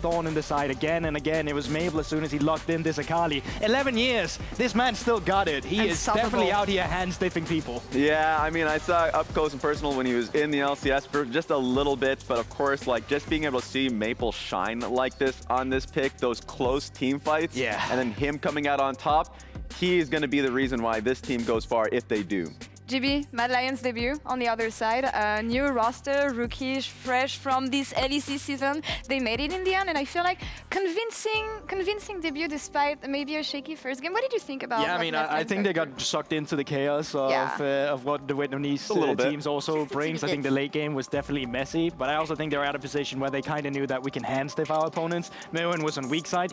thorn in the side again and again. It was Mabel as soon as he locked in this Akali. 11 years, this man still got it. He is definitely out here hand-stiffing people. Yeah, I mean, I saw up close and personal when he was in the LCS for just a little bit, but of course, like, just being able to see Maple shine like this on this pick, those close team fights, and then him coming out on top, he is going to be the reason why this team goes far if they do. GB, Mad Lions debut on the other side. New roster, rookies, fresh from this LEC season. They made it in the end, and I feel like convincing debut despite maybe a shaky first game. What did you think about? Yeah, I mean, I think they got sucked into the chaos of what the Vietnamese teams also brings. I think the late game was definitely messy, but I also think they're at a position where they kind of knew that we can hand stiff our opponents. Mewen was on weak side.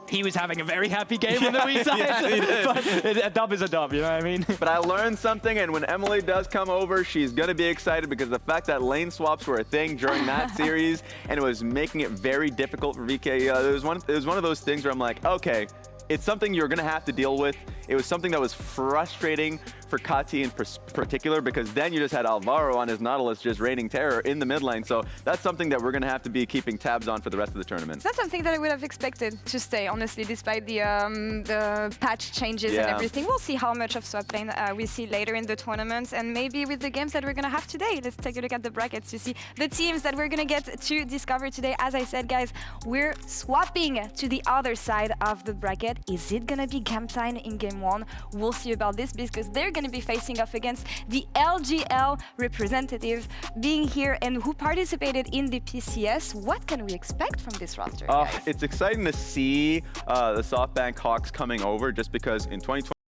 He was having a very happy game on the weak side, but a dub is a dub, you know what I mean? But I learned something, and when Emily does come over, she's going to be excited because the fact that lane swaps were a thing during that series, and it was making it very difficult for VK. It was one of those things where I'm like, okay, it's something you're going to have to deal with. It was something that was frustrating for Kati in particular, because then you just had Alvaro on his Nautilus just raining terror in the mid lane. So that's something that we're going to have to be keeping tabs on for the rest of the tournament. It's not something that I would have expected to stay, honestly, despite the patch changes and everything. We'll see how much of swap lane we see later in the tournaments, and maybe with the games that we're going to have today. Let's take a look at the brackets to see the teams that we're going to get to discover today. As I said, guys, we're swapping to the other side of the bracket. Is it going to be Gamtine in game one? We'll see about this, because they're going to be facing off against the LGL representative being here and who participated in the PCS. What can we expect from this roster, guys? It's exciting to see the SoftBank Hawks coming over, just because in 2020